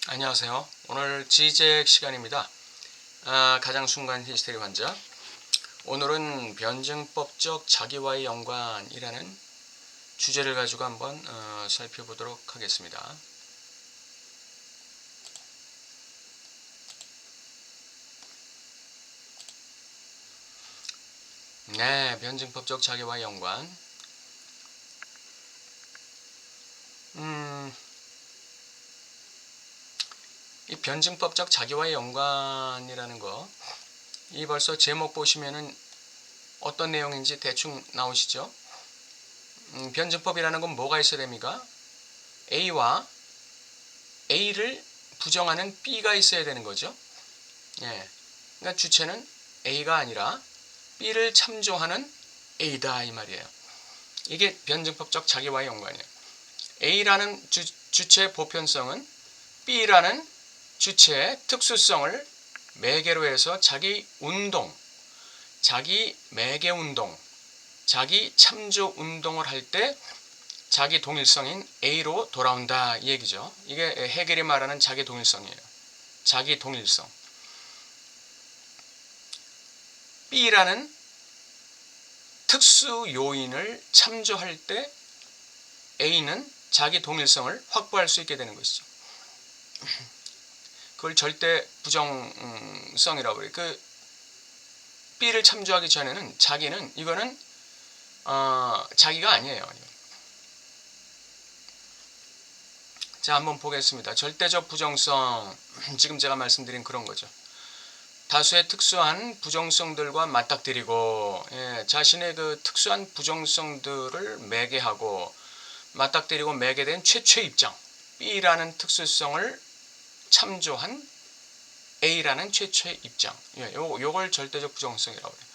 안녕하세요. 오늘 지적 시간입니다. 가장 순간 히스테리 환자. 오늘은 변증법적 자기와의 연관이라는 주제를 가지고 한번 살펴보도록 하겠습니다. 네, 변증법적 자기와의 연관. 이 변증법적 자기와의 연관이라는 거, 이 벌써 제목 보시면은 어떤 내용인지 대충 나오시죠? 변증법이라는 건 뭐가 있어야 됩니까? A와 A를 부정하는 B가 있어야 되는 거죠. 예. 그러니까 주체는 A가 아니라 B를 참조하는 A다 이 말이에요. 이게 변증법적 자기와의 연관이에요. A라는 주체의 보편성은 B라는 주체의 특수성을 매개로 해서 자기 운동, 자기 매개 운동, 자기 참조 운동을 할 때 자기 동일성인 A로 돌아온다 이 얘기죠. 이게 해겔이 말하는 자기 동일성이에요. 자기 동일성. B라는 특수 요인을 참조할 때 A는 자기 동일성을 확보할 수 있게 되는 것이죠. 그걸 절대 부정성이라고 그래요. 그 B를 참조하기 전에는 자기는 이거는 자기가 아니에요. 자, 한번 보겠습니다. 절대적 부정성. 지금 제가 말씀드린 그런 거죠. 다수의 특수한 부정성들과 맞닥뜨리고 자신의 그 특수한 부정성들을 매개하고 맞닥뜨리고 매개된 최초의 입장 B라는 특수성을 참조한 A라는 최초의 입장. 요걸 절대적 부정성이라고 해요.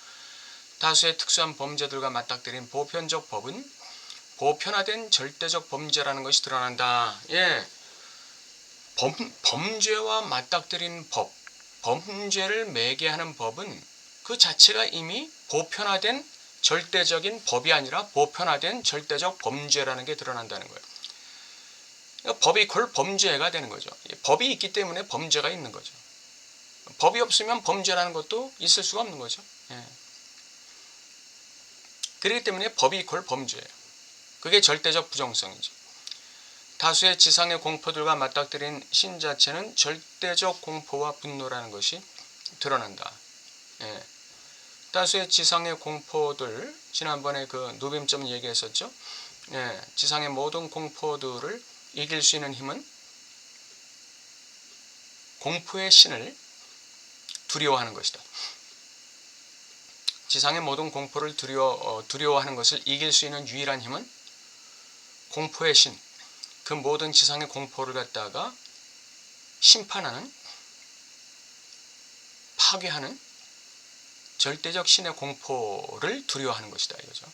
다수의 특수한 범죄들과 맞닥뜨린 보편적 법은 보편화된 절대적 범죄라는 것이 드러난다. 범죄와 맞닥뜨린 법, 범죄를 매개하는 법은 그 자체가 이미 보편화된 절대적인 법이 아니라 보편화된 절대적 범죄라는 게 드러난다는 거예요. 그러니까 법이 이퀄 범죄가 되는 거죠. 법이 있기 때문에 범죄가 있는 거죠. 법이 없으면 범죄라는 것도 있을 수가 없는 거죠. 그렇기 때문에 법이 이퀄 범죄예요. 그게 절대적 부정성이죠. 다수의 지상의 공포들과 맞닥뜨린 신 자체는 절대적 공포와 분노라는 것이 드러난다. 다수의 지상의 공포들, 지난번에 그 노뱀점 얘기했었죠. 지상의 모든 공포들을 이길 수 있는 힘은 공포의 신을 두려워하는 것이다. 지상의 모든 공포를 두려워하는 것을 이길 수 있는 유일한 힘은 공포의 신, 그 모든 지상의 공포를 갖다가 심판하는, 파괴하는 절대적 신의 공포를 두려워하는 것이다 이거죠.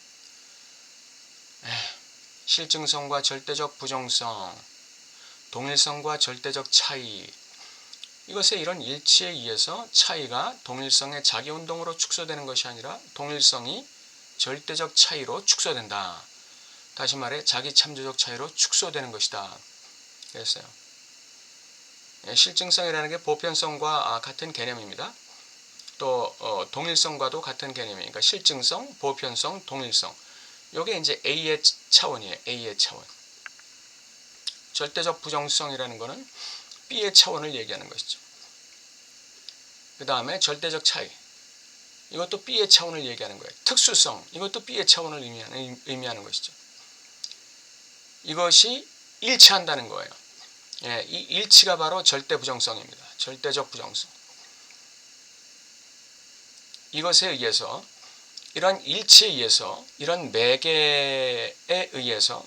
실증성과 절대적 부정성, 동일성과 절대적 차이, 이것의 이런 일치에 의해서 차이가 동일성의 자기운동으로 축소되는 것이 아니라 동일성이 절대적 차이로 축소된다. 다시 말해 자기 참조적 차이로 축소되는 것이다. 그랬어요. 실증성이라는 게 보편성과 같은 개념입니다. 또 동일성과도 같은 개념이니까 실증성, 보편성, 동일성. 이게 이제 A의 차원이에요. A의 차원. 절대적 부정성이라는 것은 B의 차원을 얘기하는 것이죠. 그 다음에 절대적 차이. 이것도 B의 차원을 얘기하는 거예요. 특수성. 이것도 B의 차원을 의미하는 것이죠. 이것이 일치한다는 거예요. 이 일치가 바로 절대 부정성입니다. 절대적 부정성. 이것에 의해서, 이런 일치에 의해서, 이런 매개에 의해서,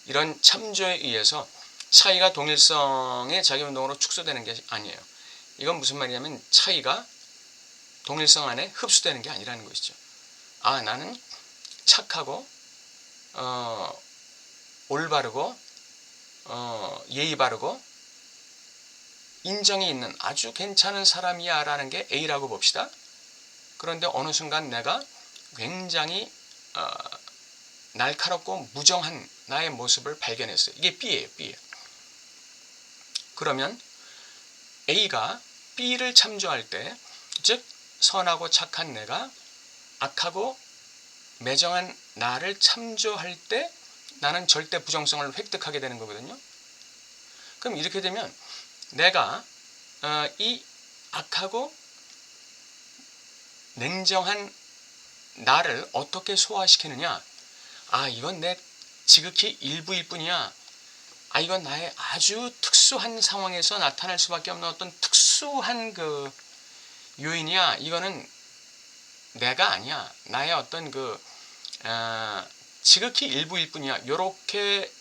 이런 참조에 의해서 차이가 동일성의 자기운동으로 축소되는 게 아니에요. 이건 무슨 말이냐면 차이가 동일성 안에 흡수되는 게 아니라는 것이죠. 나는 착하고 올바르고 예의 바르고 인정이 있는 아주 괜찮은 사람이야 라는 게 A라고 봅시다. 그런데 어느 순간 내가 굉장히 날카롭고 무정한 나의 모습을 발견했어요. 이게 B예요. B예요. 그러면 A가 B를 참조할 때, 즉 선하고 착한 내가 악하고 매정한 나를 참조할 때 나는 절대 부정성을 획득하게 되는 거거든요. 그럼 이렇게 되면 내가 이 악하고 냉정한 나를 어떻게 소화시키느냐. 이건 내 지극히 일부일 뿐이야. 이건 나의 아주 특수한 상황에서 나타날 수밖에 없는 어떤 특수한 그 요인이야. 이거는 내가 아니야. 나의 어떤 지극히 일부일 뿐이야. 요렇게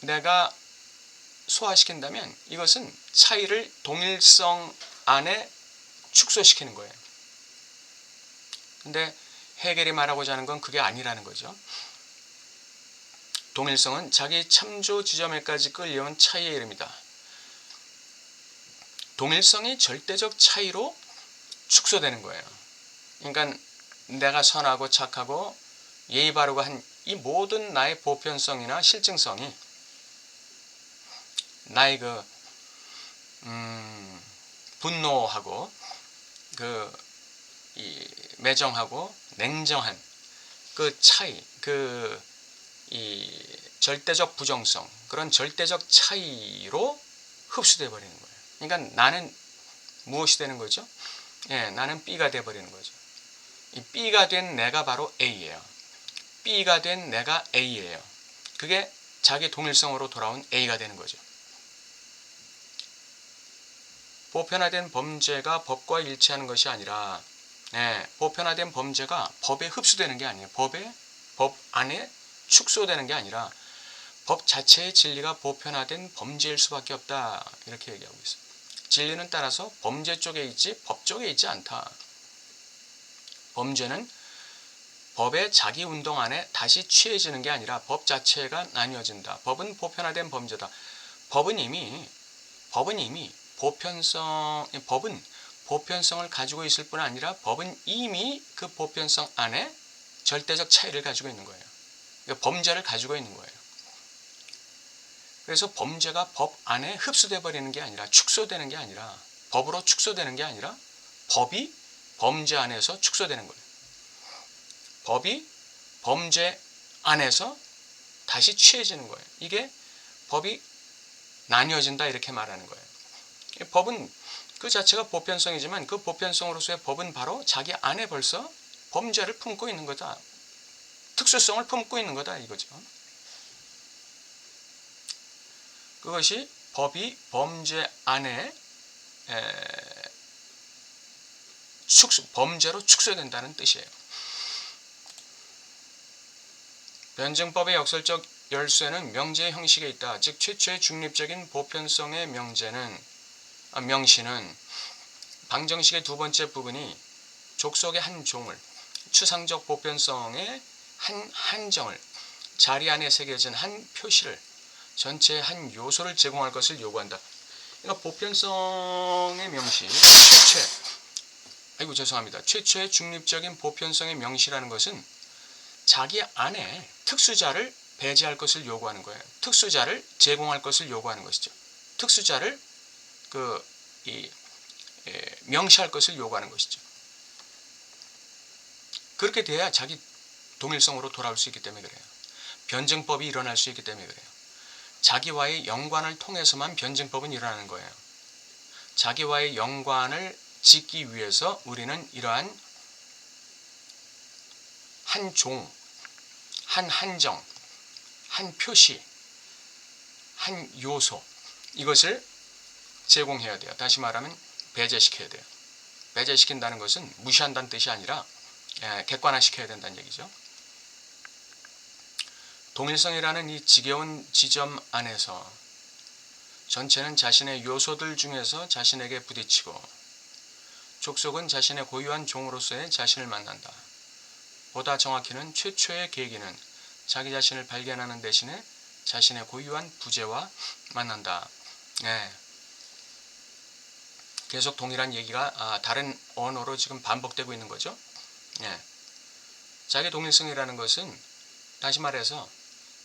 내가 소화시킨다면 이것은 차이를 동일성 안에 축소시키는 거예요. 근데 해겔이 말하고자 하는 건 그게 아니라는 거죠. 동일성은 자기 참조 지점에까지 끌려온 차이의 이름이다. 동일성이 절대적 차이로 축소되는 거예요. 그러니까 내가 선하고 착하고 예의 바르고 한 이 모든 나의 보편성이나 실증성이 나의 분노하고 이 매정하고 냉정한 그 차이, 이 절대적 부정성, 그런 절대적 차이로 흡수돼 버리는 거예요. 그러니까 나는 무엇이 되는 거죠? 나는 B가 돼 버리는 거죠. 이 B가 된 내가 바로 A예요. B가 된 내가 A예요. 그게 자기 동일성으로 돌아온 A가 되는 거죠. 보편화된 범죄가 법과 일치하는 것이 아니라, 보편화된 범죄가 법에 흡수되는 게 아니에요. 법 안에 축소되는 게 아니라 법 자체의 진리가 보편화된 범죄일 수밖에 없다. 이렇게 얘기하고 있어요. 진리는 따라서 범죄 쪽에 있지 법 쪽에 있지 않다. 범죄는 법의 자기 운동 안에 다시 취해지는 게 아니라 법 자체가 나뉘어진다. 법은 보편화된 범죄다. 법은 이미 법은 보편성을 가지고 있을 뿐 아니라 법은 이미 그 보편성 안에 절대적 차이를 가지고 있는 거예요. 그러니까 범죄를 가지고 있는 거예요. 그래서 범죄가 법 안에 흡수돼 버리는 게 아니라 축소되는 게 아니라 법으로 축소되는 게 아니라 법이 범죄 안에서 축소되는 거예요. 법이 범죄 안에서 다시 취해지는 거예요. 이게 법이 나뉘어진다 이렇게 말하는 거예요. 법은 그 자체가 보편성이지만 그 보편성으로서의 법은 바로 자기 안에 벌써 범죄를 품고 있는 거다. 특수성을 품고 있는 거다 이거죠. 그것이 법이 범죄 안에 범죄로 축소된다는 뜻이에요. 변증법의 역설적 열쇠는 명제의 형식에 있다. 즉 최초의 중립적인 보편성의 명시는 방정식의 두 번째 부분이 족속의 한 종을, 추상적 보편성의 한 한정을, 자리 안에 새겨진 한 표시를, 전체의 한 요소를 제공할 것을 요구한다. 그러니까 보편성의 명시, 최초의 중립적인 보편성의 명시라는 것은 자기 안에 특수자를 배제할 것을 요구하는 거예요. 특수자를 제공할 것을 요구하는 것이죠. 특수자를 명시할 것을 요구하는 것이죠. 그렇게 돼야 자기 동일성으로 돌아올 수 있기 때문에 그래요. 변증법이 일어날 수 있기 때문에 그래요. 자기와의 연관을 통해서만 변증법은 일어나는 거예요. 자기와의 연관을 짓기 위해서 우리는 이러한 한 종, 한 한정, 한 표시, 한 요소, 이것을 제공해야 돼요. 다시 말하면 배제시켜야 돼요. 배제시킨다는 것은 무시한다는 뜻이 아니라 객관화시켜야 된다는 얘기죠. 동일성이라는 이 지겨운 지점 안에서 전체는 자신의 요소들 중에서 자신에게 부딪히고 족속은 자신의 고유한 종으로서의 자신을 만난다. 보다 정확히는 최초의 계기는 자기 자신을 발견하는 대신에 자신의 고유한 부재와 만난다. 계속 동일한 얘기가 다른 언어로 지금 반복되고 있는 거죠. 자기 동일성이라는 것은 다시 말해서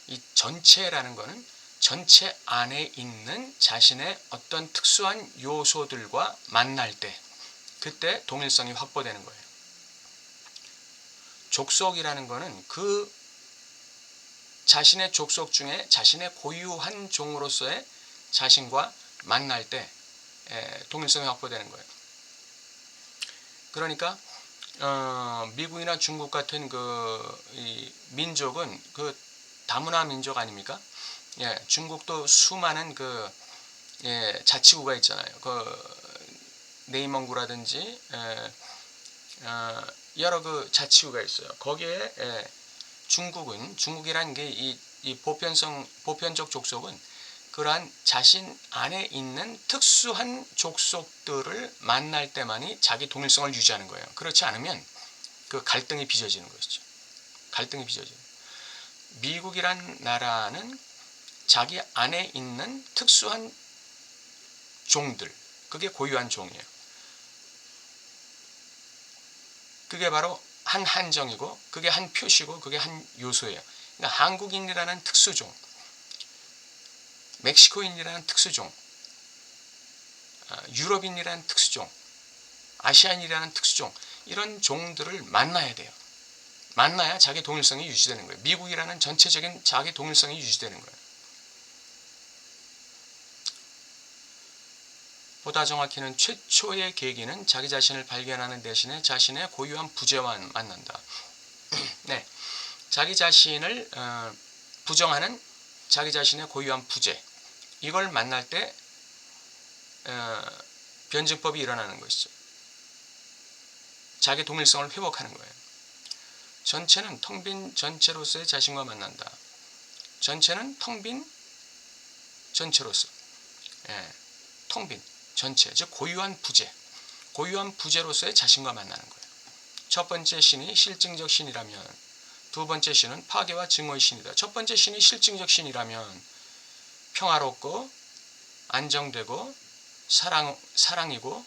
이 전체라는 것은 전체 안에 있는 자신의 어떤 특수한 요소들과 만날 때 그때 동일성이 확보되는 거예요. 족속이라는 거는 그 자신의 족속 중에 자신의 고유한 종으로서의 자신과 만날 때 동일성이 확보되는 거예요. 그러니까 미국이나 중국 같은 이 민족은 그 다문화 민족 아닙니까? 중국도 수많은 자치구가 있잖아요. 네이멍구라든지 여러 자치구가 있어요. 거기에 중국이라는 게 이 보편적 족속은 그러한 자신 안에 있는 특수한 족속들을 만날 때만이 자기 동일성을 유지하는 거예요. 그렇지 않으면 그 갈등이 빚어지는 것이죠. 갈등이 빚어지는. 미국이란 나라는 자기 안에 있는 특수한 종들, 그게 고유한 종이에요. 그게 바로 한 한정이고 그게 한 표시고 그게 한 요소예요. 그러니까 한국인이라는 특수종, 멕시코인이라는 특수종, 유럽인이라는 특수종, 아시안이라는 특수종, 이런 종들을 만나야 돼요. 만나야 자기 동일성이 유지되는 거예요. 미국이라는 전체적인 자기 동일성이 유지되는 거예요. 보다 정확히는 최초의 계기는 자기 자신을 발견하는 대신에 자신의 고유한 부재와 만난다. 네, 자기 자신을 부정하는 자기 자신의 고유한 부재, 이걸 만날 때 변증법이 일어나는 것이죠. 자기 동일성을 회복하는 거예요. 전체는 텅 빈 전체로서의 자신과 만난다. 전체는 텅 빈 전체로서, 텅 빈 전체, 즉 고유한 부재로서의 자신과 만나는 거예요. 첫 번째 신이 실증적 신이라면 두 번째 신은 파괴와 증오의 신이다. 첫 번째 신이 실증적 신이라면 평화롭고 안정되고 사랑이고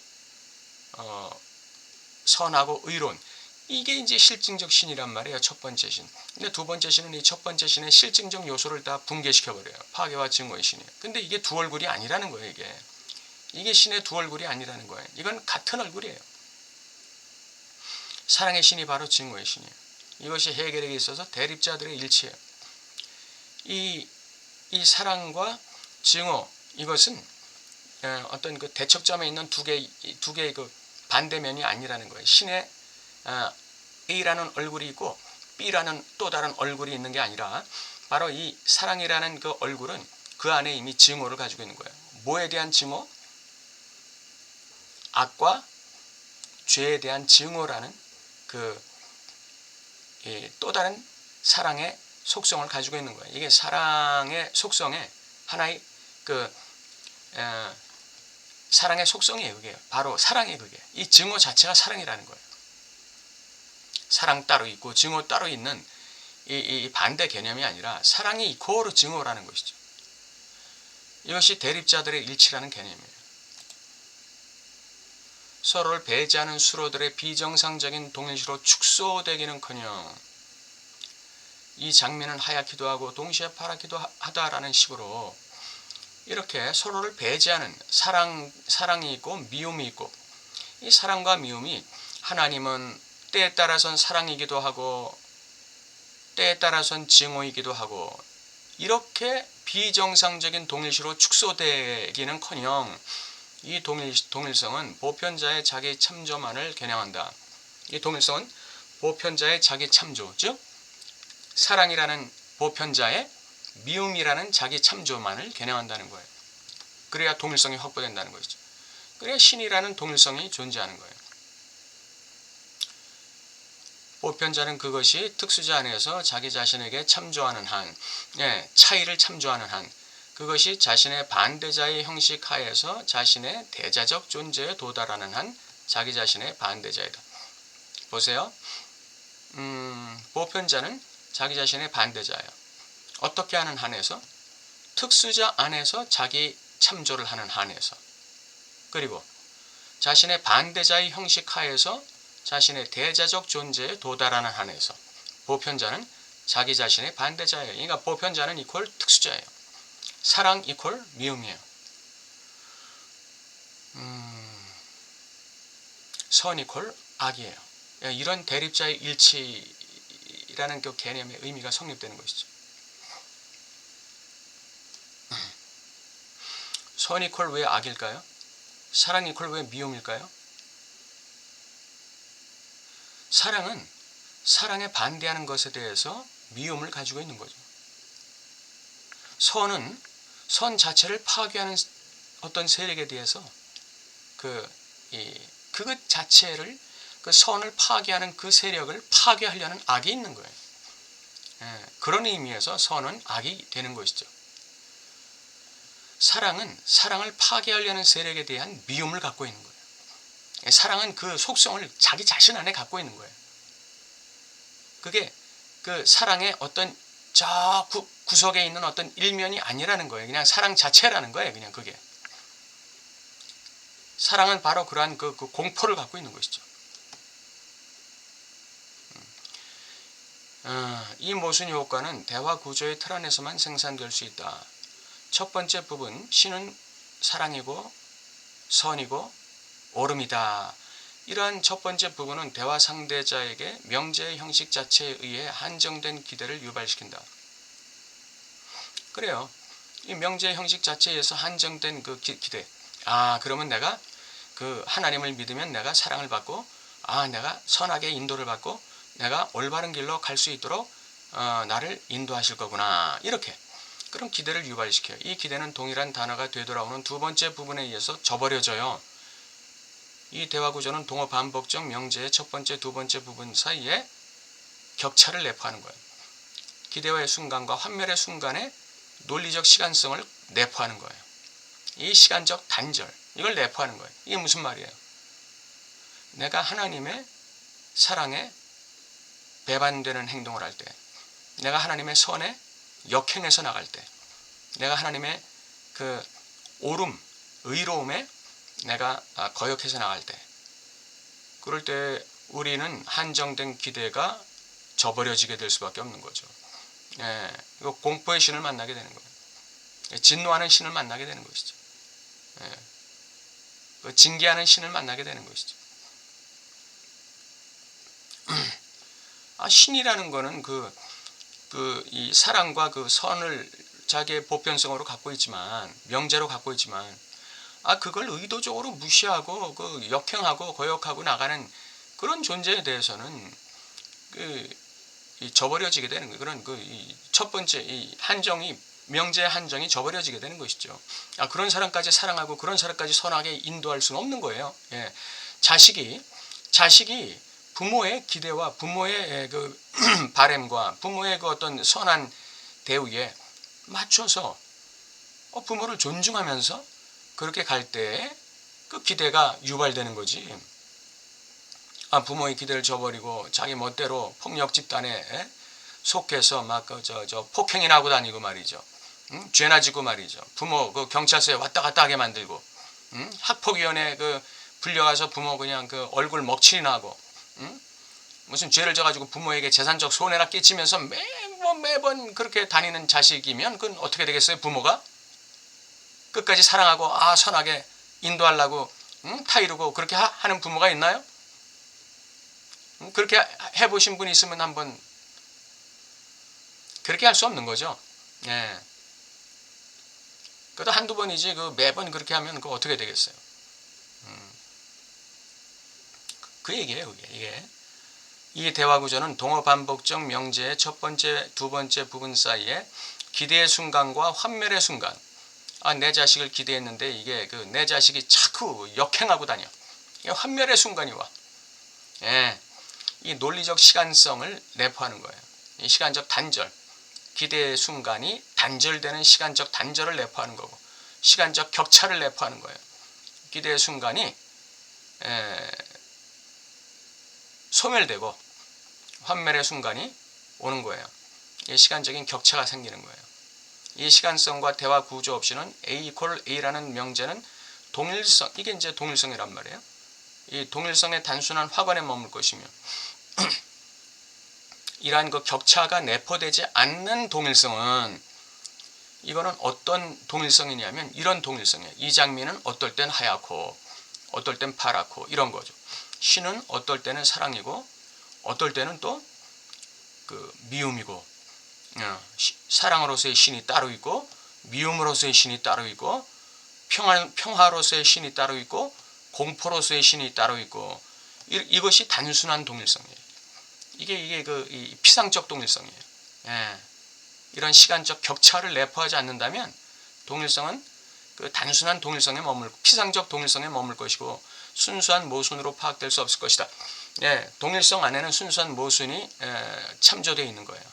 선하고 의로운, 이게 이제 실증적 신이란 말이에요. 첫 번째 신. 근데 두 번째 신은 이 첫 번째 신의 실증적 요소를 다 붕괴시켜버려요. 파괴와 증오의 신이에요. 근데 이게 두 얼굴이 아니라는 거예요. 이게 신의 두 얼굴이 아니라는 거예요. 이건 같은 얼굴이에요. 사랑의 신이 바로 증오의 신이에요. 이것이 해결에게 있어서 대립자들의 일치예요. 이 사랑과 증오, 이것은 어떤 그 대척점에 있는 두 개의 그 반대면이 아니라는 거예요. 신의 A라는 얼굴이 있고 B라는 또 다른 얼굴이 있는 게 아니라 바로 이 사랑이라는 그 얼굴은 그 안에 이미 증오를 가지고 있는 거예요. 뭐에 대한 증오? 악과 죄에 대한 증오라는 또 다른 사랑의 속성을 가지고 있는 거예요. 이게 사랑의 속성의 하나의 사랑의 속성이에요. 그게 바로 사랑이, 그게 이 증오 자체가 사랑이라는 거예요. 사랑 따로 있고 증오 따로 있는 이 반대 개념이 아니라 사랑이 이코어로 증오라는 것이죠. 이것이 대립자들의 일치라는 개념이에요. 서로를 배제하는 수로들의 비정상적인 동일시로 축소되기는커녕 이 장미는 하얗기도 하고 동시에 파랗기도 하다라는 식으로 이렇게 서로를 배제하는 사랑이 있고 미움이 있고, 이 사랑과 미움이 하나님은 때에 따라서는 사랑이기도 하고 때에 따라서는 증오이기도 하고, 이렇게 비정상적인 동일시로 축소되기는커녕 이 동일성은 보편자의 자기 참조만을 겨냥한다. 이 동일성은 보편자의 자기 참조, 즉 사랑이라는 보편자의 미움이라는 자기 참조만을 겨냥한다는 거예요. 그래야 동일성이 확보된다는 것이죠. 그래야 신이라는 동일성이 존재하는 거예요. 보편자는 그것이 특수자 안에서 자기 자신에게 참조하는 한, 차이를 참조하는 한, 그것이 자신의 반대자의 형식 하에서 자신의 대자적 존재에 도달하는 한 자기 자신의 반대자이다. 보세요. 보편자는 자기 자신의 반대자예요. 어떻게 하는 한에서? 특수자 안에서 자기 참조를 하는 한에서, 그리고 자신의 반대자의 형식 하에서 자신의 대자적 존재에 도달하는 한에서 보편자는 자기 자신의 반대자예요. 그러니까 보편자는 이퀄 특수자예요. 사랑 이퀄 미움이에요. 선 이퀄 악이에요. 이런 대립자의 일치라는 그 개념의 의미가 성립되는 것이죠. 선 이퀄 왜 악일까요? 사랑 이퀄 왜 미움일까요? 사랑은 사랑에 반대하는 것에 대해서 미움을 가지고 있는 거죠. 선은 선 자체를 파괴하는 어떤 세력에 대해서 그것 자체를 그 선을 파괴하는 그 세력을 파괴하려는 악이 있는 거예요. 그런 의미에서 선은 악이 되는 것이죠. 사랑은 사랑을 파괴하려는 세력에 대한 미움을 갖고 있는 거예요. 사랑은 그 속성을 자기 자신 안에 갖고 있는 거예요. 그게 그 사랑의 어떤 저 구석에 있는 어떤 일면이 아니라는 거예요. 그냥 사랑 자체라는 거예요. 그냥 그게. 사랑은 바로 그러한 그 공포를 갖고 있는 것이죠. 이 모순 효과는 대화 구조의 틀 안에서만 생산될 수 있다. 첫 번째 부분, 신은 사랑이고 선이고 옳음이다. 이러한 첫 번째 부분은 대화 상대자에게 명제의 형식 자체에 의해 한정된 기대를 유발시킨다. 그래요. 이 명제의 형식 자체에 의해서 한정된 그 기대. 그러면 내가 그 하나님을 믿으면 내가 사랑을 받고, 내가 선하게 인도를 받고, 내가 올바른 길로 갈 수 있도록 나를 인도하실 거구나. 이렇게. 그런 기대를 유발시켜요. 이 기대는 동일한 단어가 되돌아오는 두 번째 부분에 의해서 저버려져요. 이 대화 구조는 동어 반복적 명제의 첫 번째, 두 번째 부분 사이에 격차를 내포하는 거예요. 기대와의 순간과 환멸의 순간에 논리적 시간성을 내포하는 거예요. 이 시간적 단절, 이걸 내포하는 거예요. 이게 무슨 말이에요? 내가 하나님의 사랑에 배반되는 행동을 할 때, 내가 하나님의 선에 역행해서 나갈 때, 내가 하나님의 그 옳음, 의로움에 내가 거역해서 나갈 때, 그럴 때 우리는 한정된 기대가 저버려지게 될 수밖에 없는 거죠. 이거 공포의 신을 만나게 되는 거예요. 진노하는 신을 만나게 되는 것이죠. 징계하는 신을 만나게 되는 것이죠. 신이라는 거는 이 사랑과 그 선을 자기의 보편성으로 갖고 있지만, 명제로 갖고 있지만, 그걸 의도적으로 무시하고 역행하고 거역하고 나가는 그런 존재에 대해서는 저버려지게 되는 거예요. 그런 첫 번째 이 한정이, 명제의 한정이 저버려지게 되는 것이죠. 그런 사람까지 사랑하고 그런 사람까지 선하게 인도할 수는 없는 거예요. 자식이 부모의 기대와 부모의 그 바램과 부모의 그 어떤 선한 대우에 맞춰서 부모를 존중하면서 그렇게 갈 때 그 기대가 유발되는 거지. 부모의 기대를 저버리고 자기 멋대로 폭력 집단에 속해서 막 폭행이나 하고 다니고 말이죠. 죄나 지고 말이죠. 부모 그 경찰서에 왔다 갔다 하게 만들고, 학폭위원회 불려가서 부모 그냥 얼굴 먹칠이나 하고, 무슨 죄를 져가지고 부모에게 재산적 손해나 끼치면서 매번 그렇게 다니는 자식이면 그건 어떻게 되겠어요? 부모가 끝까지 사랑하고 선하게 인도하려고 타이르고 그렇게 하는 부모가 있나요? 그렇게 해보신 분이 있으면 한번, 그렇게 할 수 없는 거죠. 그래도 한두 번이지 매번 그렇게 하면 그거 어떻게 되겠어요? 그 얘기예요. 이게. 이 대화 구조는 동어 반복적 명제의 첫 번째, 두 번째 부분 사이에 기대의 순간과 환멸의 순간. 내 자식을 기대했는데 이게 내 자식이 자꾸 역행하고 다녀. 환멸의 순간이 와. 이 논리적 시간성을 내포하는 거예요. 이 시간적 단절. 기대의 순간이 단절되는 시간적 단절을 내포하는 거고, 시간적 격차를 내포하는 거예요. 기대의 순간이 소멸되고 환멸의 순간이 오는 거예요. 이 시간적인 격차가 생기는 거예요. 이 시간성과 대화 구조 없이는 A = A라는 명제는 동일성, 이게 이제 동일성이란 말이에요. 이 동일성의 단순한 확언에 머물 것이며, 이러한 격차가 내포되지 않는 동일성은 이거는 어떤 동일성이냐면 이런 동일성이에요. 이 장미는 어떨 땐 하얗고 어떨 땐 파랗고 이런 거죠. 신은 어떨 때는 사랑이고 어떨 때는 또 그 미움이고, 사랑으로서의 신이 따로 있고 미움으로서의 신이 따로 있고 평화로서의 신이 따로 있고 공포로서의 신이 따로 있고, 이것이 단순한 동일성이에요. 이게 이 피상적 동일성이에요. 예. 이런 시간적 격차를 내포하지 않는다면 동일성은 그 단순한 동일성에 머물고 피상적 동일성에 머물 것이고 순수한 모순으로 파악될 수 없을 것이다. 예, 동일성 안에는 순수한 모순이 참조되어 있는 거예요.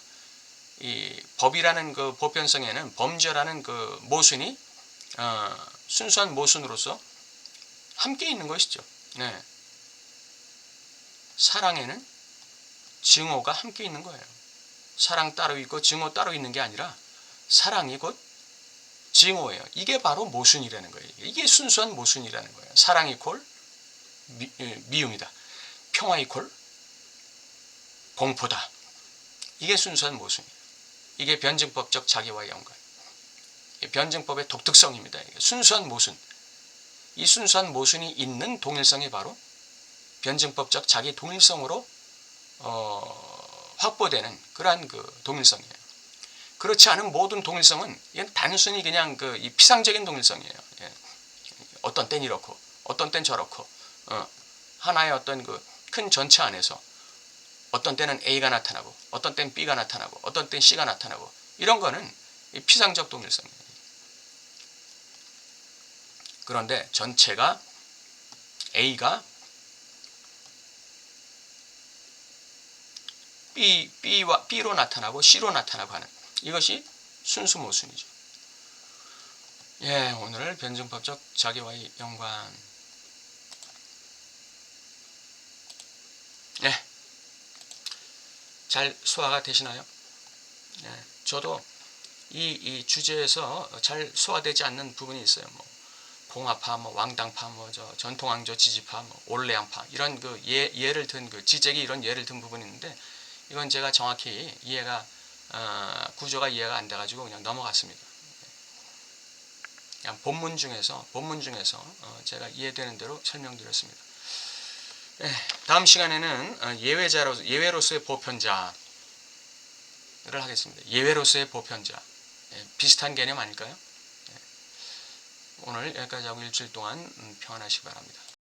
이 법이라는 그 보편성에는 범죄라는 그 모순이 순수한 모순으로서 함께 있는 것이죠. 네. 사랑에는 증오가 함께 있는 거예요. 사랑 따로 있고 증오 따로 있는 게 아니라 사랑이 곧 증오예요. 이게 바로 모순이라는 거예요. 이게 순수한 모순이라는 거예요. 사랑 이퀄 미움이다. 평화 이퀄 공포다. 이게 순수한 모순이에요. 이게 변증법적 자기와의 연관. 변증법의 독특성입니다. 이게 순수한 모순. 이 순수한 모순이 있는 동일성이 바로 변증법적 자기 동일성으로 확보되는 그러한 그 동일성이에요. 그렇지 않은 모든 동일성은 이건 단순히 그냥 그 이 피상적인 동일성이에요. 예. 어떤 땐 이렇고 어떤 땐 저렇고 하나의 어떤 그 큰 전체 안에서 어떤 때는 A가 나타나고 어떤 때는 B가 나타나고 어떤 때는 C가 나타나고 이런 거는 이 피상적 동일성이에요. 그런데 전체가 A가 B로 나타나고 C로 나타나고 하는 이것이 순수 모순이죠. 예, 오늘 변증법적 자기와의 연관. 예, 잘 소화가 되시나요? 예, 저도 이 주제에서 잘 소화되지 않는 부분이 있어요. 뭐 공화파, 뭐 왕당파, 뭐 저 전통왕조 지지파, 뭐 올레양파 이런 그 예를 든 그 지적이 이런 예를 든 부분이 있는데 이건 제가 정확히 이해가 구조가 이해가 안 돼가지고 그냥 넘어갔습니다. 그냥 본문 중에서 제가 이해되는 대로 설명드렸습니다. 네, 다음 시간에는 예외로서의 보편자를 하겠습니다. 예외로서의 보편자. 네, 비슷한 개념 아닐까요? 네, 오늘 여기까지 하고 일주일 동안 평안하시기 바랍니다.